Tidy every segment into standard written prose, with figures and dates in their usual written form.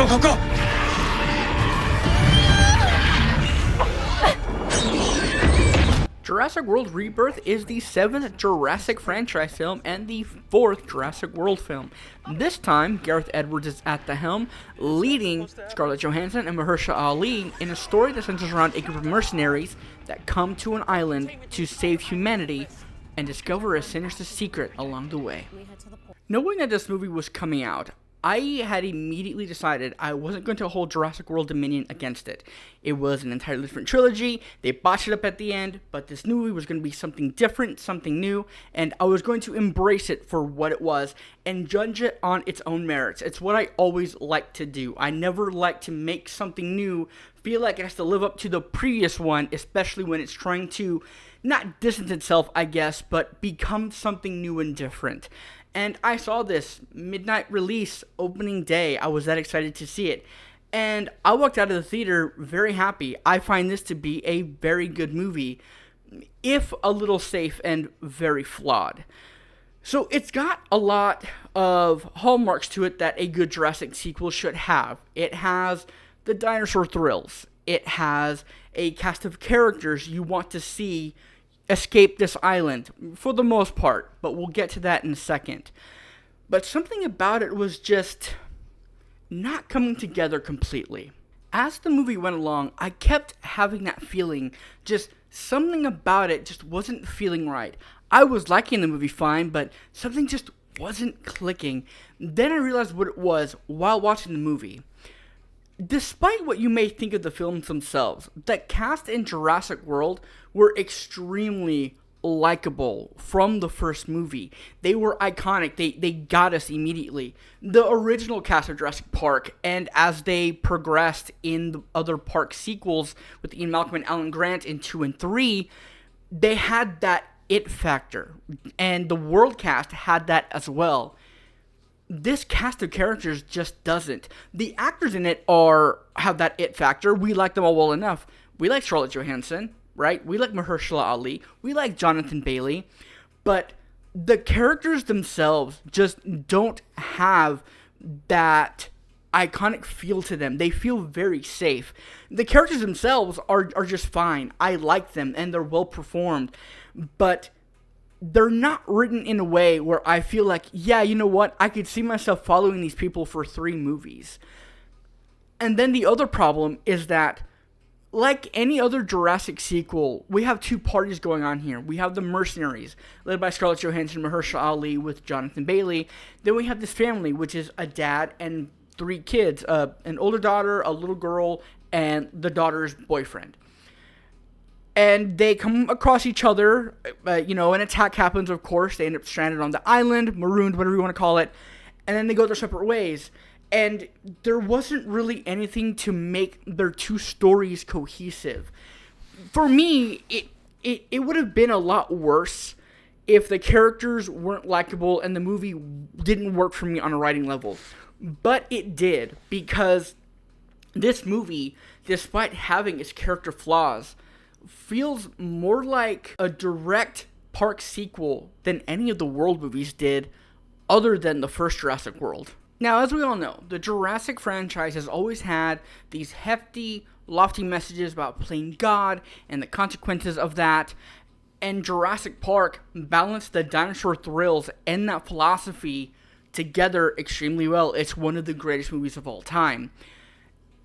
go, go! Jurassic World Rebirth is the 7th Jurassic franchise film and the 4th Jurassic World film. This time, Gareth Edwards is at the helm, leading Scarlett Johansson and Mahershala Ali in a story that centers around a group of mercenaries that come to an island to save humanity and discover a sinister secret along the way. Knowing that this movie was coming out, I had immediately decided I wasn't going to hold Jurassic World Dominion against it. It was an entirely different trilogy, they botched it up at the end, but this movie was going to be something different, something new, and I was going to embrace it for what it was and judge it on its own merits. It's what I always like to do. I never like to make something new feel like it has to live up to the previous one, especially when it's trying to not distance itself, I guess, but become something new and different. And I saw this midnight release opening day. I was that excited to see it. And I walked out of the theater very happy. I find this to be a very good movie, if a little safe and very flawed. So it's got a lot of hallmarks to it that a good Jurassic sequel should have. It has the dinosaur thrills. It has a cast of characters you want to see escape this island, for the most part, but we'll get to that in a second. But something about it was just not coming together completely. As the movie went along, I kept having that feeling, just something about it just wasn't feeling right. I was liking the movie fine, but something just wasn't clicking. Then I realized what it was while watching the movie. Despite what you may think of the films themselves, the cast in Jurassic World were extremely likable from the first movie. They were iconic. They got us immediately. The original cast of Jurassic Park, and as they progressed in the other park sequels with Ian Malcolm and Alan Grant in 2 and 3, they had that it factor. And the world cast had that as well. This cast of characters just doesn't. The actors in it have that it factor. We like them all well enough. We like Scarlett Johansson, right? We like Mahershala Ali. We like Jonathan Bailey. But the characters themselves just don't have that iconic feel to them. They feel very safe. The characters themselves are just fine. I like them, and they're well performed. But they're not written in a way where I feel like, yeah, you know what? I could see myself following these people for 3 movies. And then the other problem is that, like any other Jurassic sequel, we have 2 parties going on here. We have the mercenaries, led by Scarlett Johansson and Mahershala Ali with Jonathan Bailey. Then we have this family, which is a dad and 3 kids, an older daughter, a little girl, and the daughter's boyfriend. And they come across each other, an attack happens, of course. They end up stranded on the island, marooned, whatever you want to call it. And then they go their separate ways. And there wasn't really anything to make their 2 stories cohesive. For me, it would have been a lot worse if the characters weren't likable and the movie didn't work for me on a writing level. But it did, because this movie, despite having its character flaws, feels more like a direct park sequel than any of the World movies did, other than the first Jurassic World. Now, as we all know, the Jurassic franchise has always had these hefty, lofty messages about playing God and the consequences of that, and Jurassic Park balanced the dinosaur thrills and that philosophy together extremely well. It's one of the greatest movies of all time.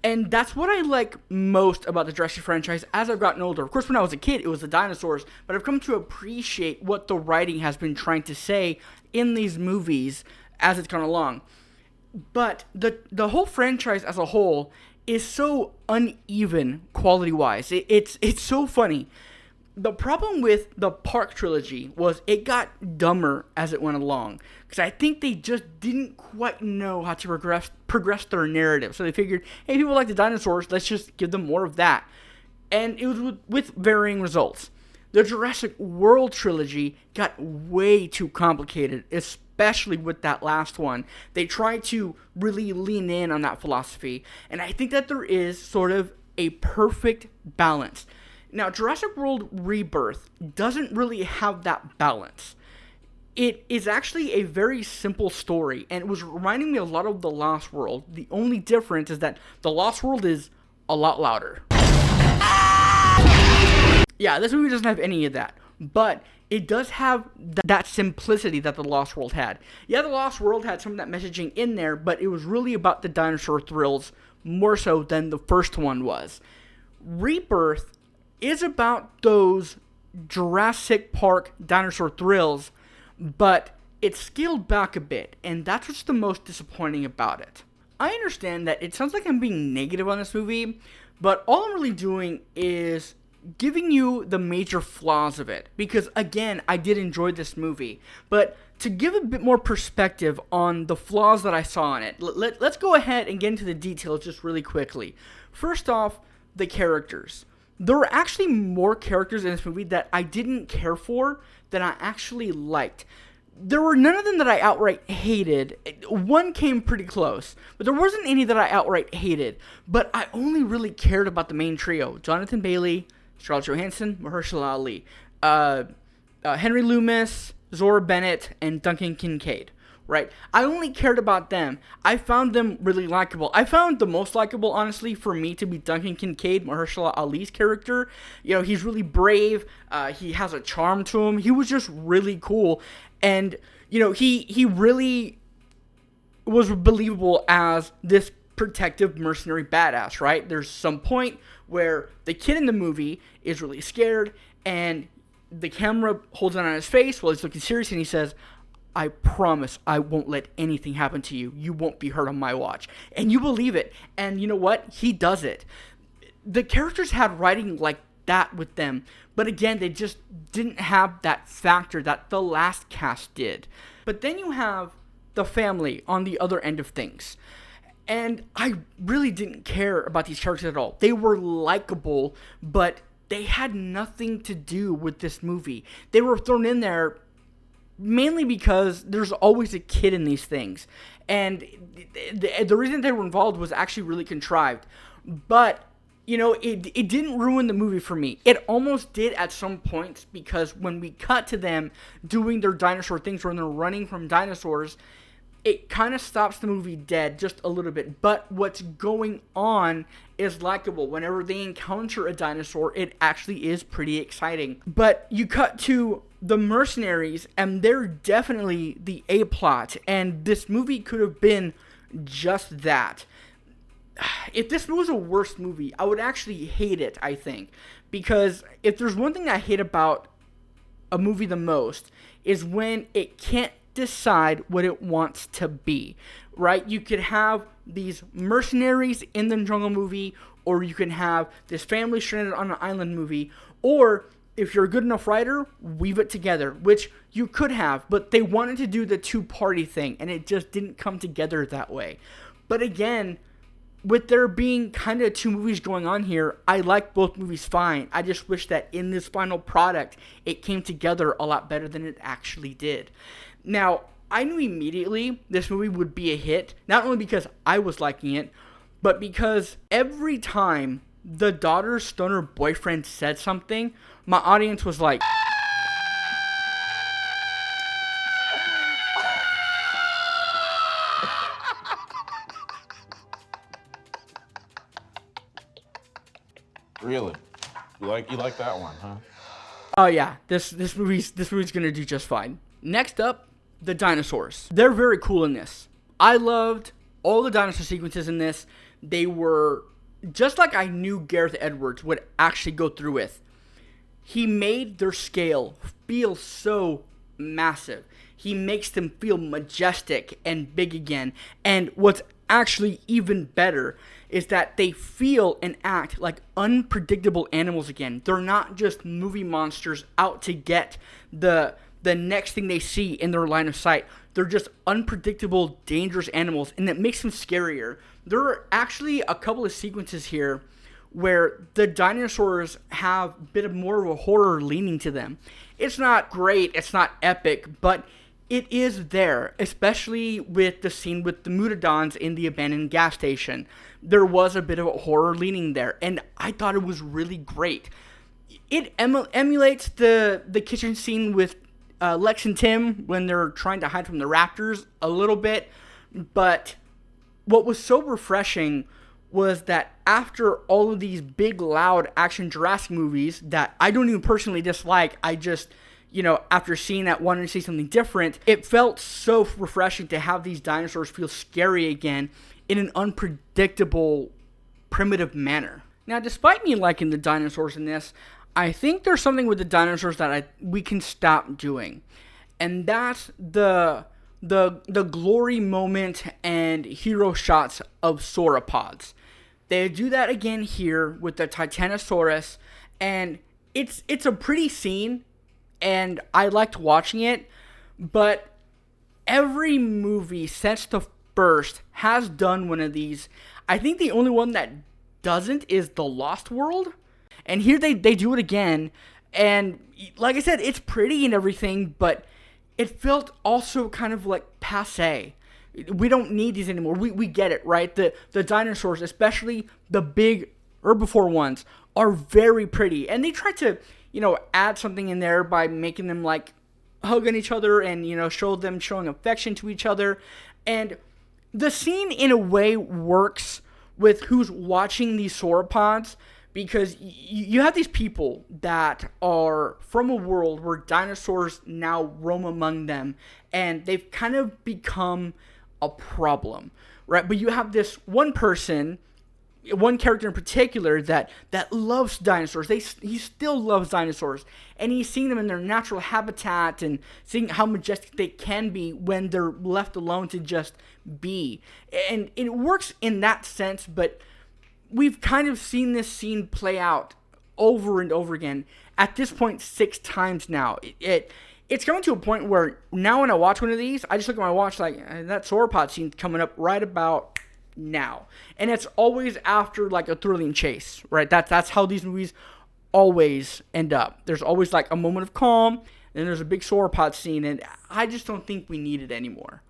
And that's what I like most about the Jurassic franchise as I've gotten older. Of course, when I was a kid, it was the dinosaurs, but I've come to appreciate what the writing has been trying to say in these movies as it's gone along. But the whole franchise as a whole is so uneven quality-wise. It's so funny. The problem with the Park trilogy was it got dumber as it went along, because I think they just didn't quite know how to progress their narrative. So they figured, hey, people like the dinosaurs, let's just give them more of that. And it was with varying results. The Jurassic World trilogy got way too complicated, especially with that last one. They tried to really lean in on that philosophy, and I think that there is sort of a perfect balance. Now, Jurassic World Rebirth doesn't really have that balance. It is actually a very simple story, and it was reminding me a lot of The Lost World. The only difference is that The Lost World is a lot louder. Yeah, this movie doesn't have any of that, but it does have that simplicity that The Lost World had. Yeah, The Lost World had some of that messaging in there, but it was really about the dinosaur thrills more so than the first one was. Rebirth is about those Jurassic Park dinosaur thrills, but it's scaled back a bit, and that's what's the most disappointing about it. I understand that it sounds like I'm being negative on this movie, but all I'm really doing is giving you the major flaws of it, because again, I did enjoy this movie, but to give a bit more perspective on the flaws that I saw in it, let's go ahead and get into the details just really quickly. First off, the characters. There were actually more characters in this movie that I didn't care for than I actually liked. There were none of them that I outright hated. One came pretty close, but there wasn't any that I outright hated. But I only really cared about the main trio: Jonathan Bailey, Scarlett Johansson, Mahershala Ali, Henry Loomis, Zora Bennett, and Duncan Kincaid. Right? I only cared about them. I found them really likable. I found the most likable, honestly, for me to be Duncan Kincaid, Mahershala Ali's character. You know, he's really brave. He has a charm to him. He was just really cool. And, you know, he really was believable as this protective mercenary badass, right? There's some point where the kid in the movie is really scared, and the camera holds it on his face while he's looking serious, and he says, "I promise I won't let anything happen to you. You won't be hurt on my watch." And you believe it. And you know what? He does it. The characters had writing like that with them. But again, they just didn't have that factor that the last cast did. But then you have the family on the other end of things. And I really didn't care about these characters at all. They were likable, but they had nothing to do with this movie. They were thrown in there mainly because there's always a kid in these things. And the reason they were involved was actually really contrived. But, you know, it didn't ruin the movie for me. It almost did at some points, because when we cut to them doing their dinosaur things, when they're running from dinosaurs, it kind of stops the movie dead just a little bit. But what's going on is likable. Whenever they encounter a dinosaur, it actually is pretty exciting. But you cut to the mercenaries, and they're definitely the A-plot, and this movie could have been just that. If this was a worse movie, I would actually hate it, I think. Because if there's one thing I hate about a movie the most, is when it can't decide what it wants to be, right? You could have these mercenaries in the jungle movie, or you can have this family stranded on an island movie, or if you're a good enough writer, weave it together, which you could have, but they wanted to do the two-party thing, and it just didn't come together that way. But again, with there being kind of two movies going on here, I like both movies fine. I just wish that in this final product, it came together a lot better than it actually did. Now, I knew immediately this movie would be a hit, not only because I was liking it, but because every time the daughter's stoner boyfriend said something, my audience was like, Really? You like that one, huh? oh yeah, this movie's gonna do just fine. Next up, the dinosaurs. They're very cool in this. I loved all the dinosaur sequences in this. They were just like I knew Gareth Edwards would actually go through with. He made their scale feel so massive. He makes them feel majestic and big again. And what's actually even better is that they feel and act like unpredictable animals again. They're not just movie monsters out to get the next thing they see in their line of sight. They're just unpredictable, dangerous animals, and it makes them scarier. There are actually a couple of sequences here where the dinosaurs have a bit of more of a horror leaning to them. It's not great, it's not epic, but it is there, especially with the scene with the Mutadons in the abandoned gas station. There was a bit of a horror leaning there, and I thought it was really great. It emulates the kitchen scene with Lex and Tim when they're trying to hide from the raptors a little bit. But what was so refreshing was that after all of these big, loud action Jurassic movies that I don't even personally dislike, I just, after seeing that, wanted to see something different, it felt so refreshing to have these dinosaurs feel scary again in an unpredictable, primitive manner. Now, despite me liking the dinosaurs in this, I think there's something with the dinosaurs that we can stop doing. And that's the glory moment and hero shots of sauropods. They do that again here with the Titanosaurus, and it's a pretty scene, and I liked watching it, but every movie since the first has done one of these. I think the only one that doesn't is The Lost World, and here they do it again, and like I said, it's pretty and everything, but it felt also kind of like passé. We don't need these anymore. We get it, right? The dinosaurs, especially the big herbivore ones, are very pretty. And they try to, add something in there by making them like hugging each other and, showing affection to each other. And the scene in a way works with who's watching these sauropods, because you have these people that are from a world where dinosaurs now roam among them, and they've kind of become a problem, right? But you have this one person, one character in particular that loves dinosaurs. He still loves dinosaurs, and he's seeing them in their natural habitat and seeing how majestic they can be when they're left alone to just be. And it works in that sense, but we've kind of seen this scene play out over and over again. At this point, 6 times now. It's coming to a point where now when I watch one of these, I just look at my watch like, that sauropod scene's coming up right about now. And it's always after like a thrilling chase, right? That's how these movies always end up. There's always like a moment of calm, and there's a big sauropod scene, and I just don't think we need it anymore.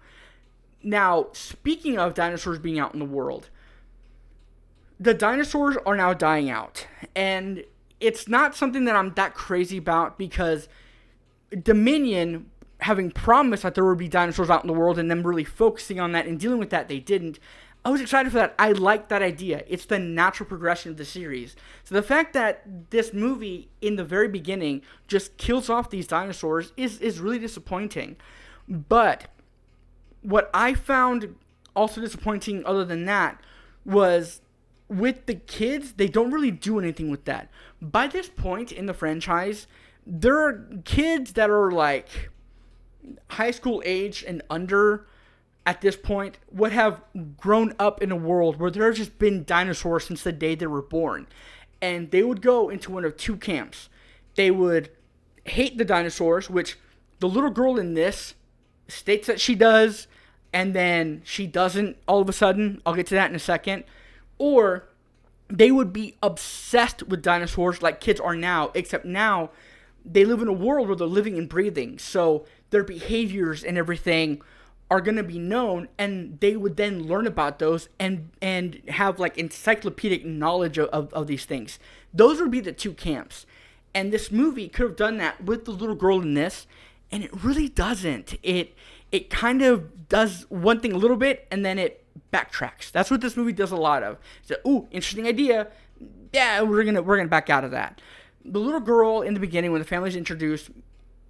Now, speaking of dinosaurs being out in the world, the dinosaurs are now dying out, and it's not something that I'm that crazy about, because Dominion, having promised that there would be dinosaurs out in the world and them really focusing on that and dealing with that, they didn't. I was excited for that. I like that idea. It's the natural progression of the series. So the fact that this movie in the very beginning just kills off these dinosaurs is really disappointing. But what I found also disappointing other than that was with the kids, they don't really do anything with that. By this point in the franchise, there are kids that are like high school age and under at this point would have grown up in a world where there have just been dinosaurs since the day they were born. And they would go into one of 2 camps. They would hate the dinosaurs, which the little girl in this states that she does, and then she doesn't all of a sudden. I'll get to that in a second. Or they would be obsessed with dinosaurs like kids are now, except now they live in a world where they're living and breathing. So their behaviors and everything are going to be known, and they would then learn about those and have like encyclopedic knowledge of these things. Those would be the 2 camps. And this movie could have done that with the little girl in this, and it really doesn't. It kind of does one thing a little bit, and then it backtracks. That's what this movie does a lot of. It's ooh, interesting idea. Yeah, we're gonna back out of that. The little girl in the beginning, when the family's introduced,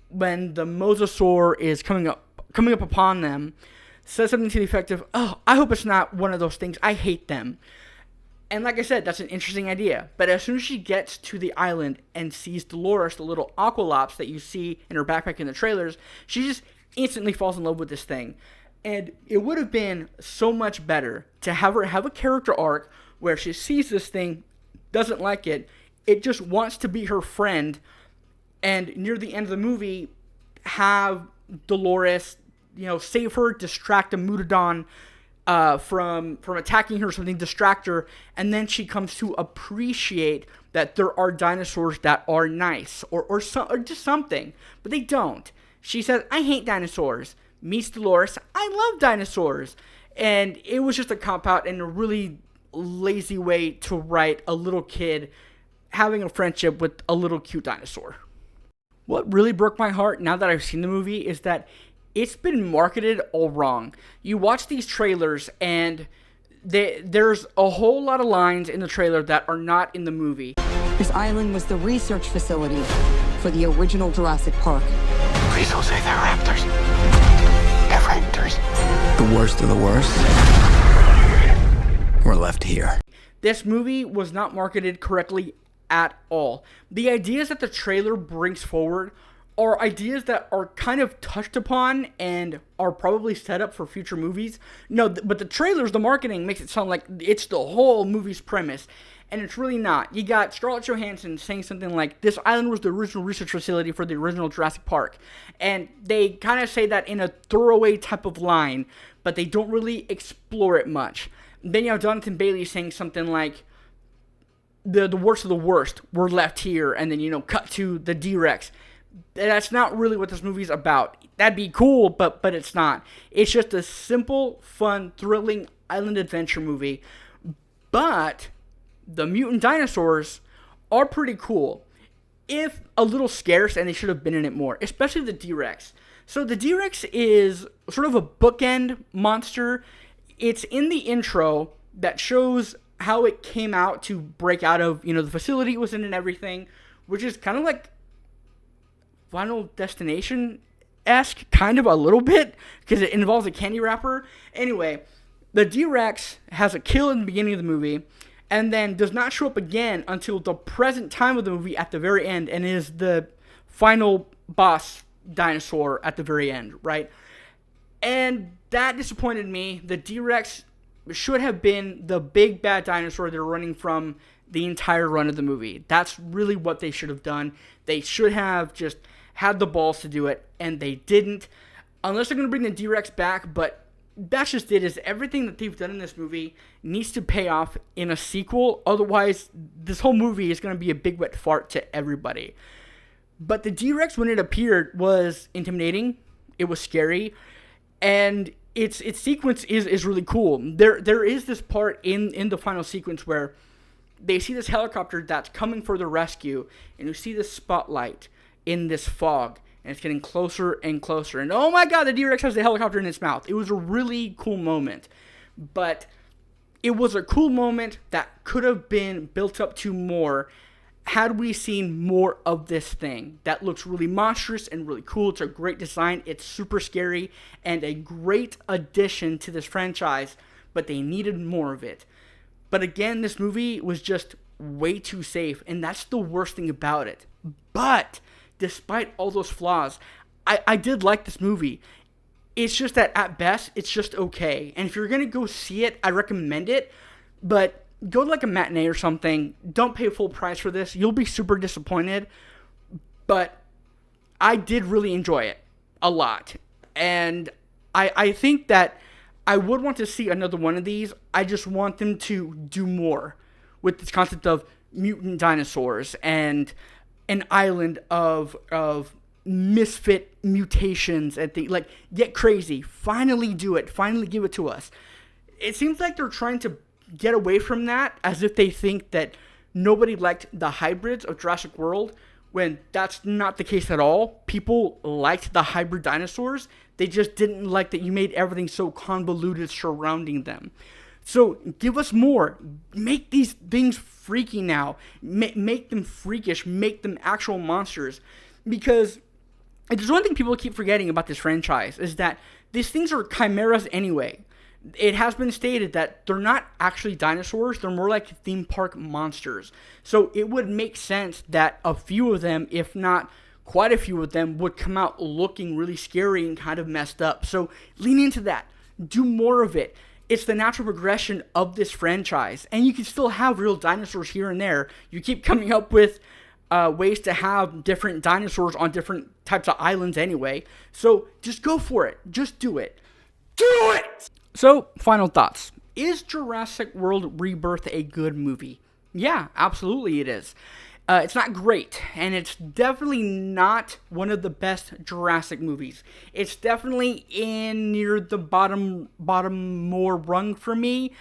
when the mosasaur is coming up upon them, says something to the effect of, "Oh, I hope it's not one of those things. I hate them." And like I said, that's an interesting idea. But as soon as she gets to the island and sees Dolores, the little aqualops that you see in her backpack in the trailers, she just instantly falls in love with this thing. And it would have been so much better to have her have a character arc where she sees this thing, doesn't like it, it just wants to be her friend, and near the end of the movie, have Dolores, save her, distract a Mutodon from attacking her or something, distract her, and then she comes to appreciate that there are dinosaurs that are nice, or just something, but they don't. She says, "I hate dinosaurs." Meets Dolores, "I love dinosaurs." And it was just a cop-out and a really lazy way to write a little kid having a friendship with a little cute dinosaur. What really broke my heart now that I've seen the movie is that it's been marketed all wrong. You watch these trailers and there's a whole lot of lines in the trailer that are not in the movie. This island was the research facility for the original Jurassic Park. Please don't say they're raptors. They're raptors. The worst of the worst. We're left here. This movie was not marketed correctly at all. The ideas that the trailer brings forward are ideas that are kind of touched upon and are probably set up for future movies. No, but the trailers, the marketing makes it sound like it's the whole movie's premise, and it's really not. You got Scarlett Johansson saying something like, this island was the original research facility for the original Jurassic Park, and they kind of say that in a throwaway type of line, but they don't really explore it much. Then you have Jonathan Bailey saying something like, the worst of the worst, we're left here, and then, cut to the D-Rex. That's not really what this movie's about. That'd be cool, but it's not. It's just a simple, fun, thrilling island adventure movie. But the mutant dinosaurs are pretty cool, if a little scarce, and they should have been in it more, especially the D-Rex. So the D-Rex is sort of a bookend monster. It's in the intro that shows how it came out to break out of, the facility it was in and everything, which is kind of like Final Destination-esque, kind of a little bit, because it involves a candy wrapper. Anyway, the D-Rex has a kill in the beginning of the movie, and then does not show up again until the present time of the movie at the very end, and is the final boss dinosaur at the very end, right? And that disappointed me. The D-Rex should have been the big bad dinosaur they're running from the entire run of the movie. That's really what they should have done. They should have just had the balls to do it, and they didn't. Unless they're going to bring the D-Rex back, but that's just it. Is everything that they've done in this movie needs to pay off in a sequel. Otherwise, this whole movie is going to be a big wet fart to everybody. But the D-Rex, when it appeared, was intimidating. It was scary. And its sequence is really cool. There is this part in the final sequence where they see this helicopter that's coming for the rescue, and you see this spotlight in this fog, and it's getting closer and closer. And oh my god, the D-Rex has the helicopter in its mouth. It was a really cool moment. But it was a cool moment that could have been built up to more had we seen more of this thing. That looks really monstrous and really cool. It's a great design. It's super scary and a great addition to this franchise, but they needed more of it. But again, this movie was just way too safe, and that's the worst thing about it. But despite all those flaws, I did like this movie. It's just that at best, it's just okay. And if you're going to go see it, I recommend it, but go to like a matinee or something. Don't pay full price for this. You'll be super disappointed. But I did really enjoy it a lot. And I think that I would want to see another one of these. I just want them to do more with this concept of mutant dinosaurs and an island of misfit mutations and things. Like, get crazy. Finally do it. Finally give it to us. It seems like they're trying to get away from that, as if they think that nobody liked the hybrids of Jurassic World, when that's not the case at all. People liked the hybrid dinosaurs. They just didn't like that you made everything so convoluted surrounding them. So give us more. Make these things freaky now. Make them freakish. Make them actual monsters. Because there's one thing people keep forgetting about this franchise, is that these things are chimeras anyway. It has been stated that they're not actually dinosaurs. They're more like theme park monsters. So it would make sense that a few of them, if not quite a few of them, would come out looking really scary and kind of messed up. So lean into that. Do more of it. It's the natural progression of this franchise. And you can still have real dinosaurs here and there. You keep coming up with ways to have different dinosaurs on different types of islands anyway. So just go for it. Just do it. Do it! So, final thoughts. Is Jurassic World Rebirth a good movie? Yeah, absolutely it is. It's not great, and it's definitely not one of the best Jurassic movies. It's definitely in near the bottom more rung for me.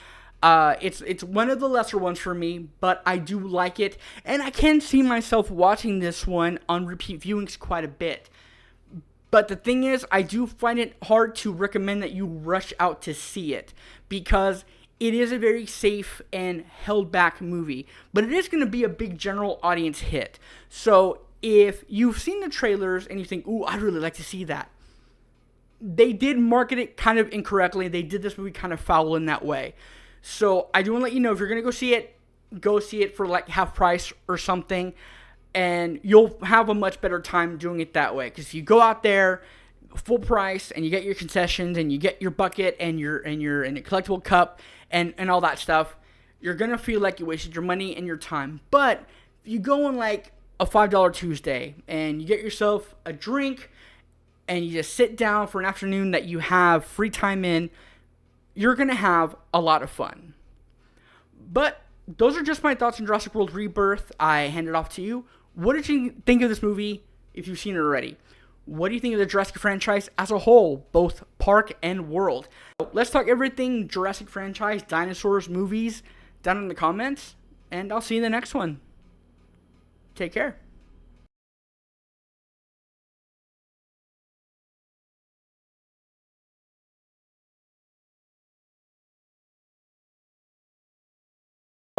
It's one of the lesser ones for me, but I do like it, and I can see myself watching this one on repeat viewings quite a bit. But the thing is, I do find it hard to recommend that you rush out to see it, because it is a very safe and held back movie, but it is going to be a big general audience hit. So if you've seen the trailers and you think, ooh, I'd really like to see that, they did market it kind of incorrectly. They did this movie kind of foul in that way. So I do want to let you know, if you're going to go see it for like half price or something, and you'll have a much better time doing it that way. Because if you go out there full price and you get your concessions and you get your bucket and your collectible cup and all that stuff, you're going to feel like you wasted your money and your time. But if you go on like a $5 Tuesday and you get yourself a drink and you just sit down for an afternoon that you have free time in, you're going to have a lot of fun. But those are just my thoughts on Jurassic World Rebirth. I hand it off to you. What did you think of this movie if you've seen it already? What do you think of the Jurassic franchise as a whole, both park and world? Let's talk everything Jurassic franchise, dinosaurs, movies, down in the comments, and I'll see you in the next one. Take care.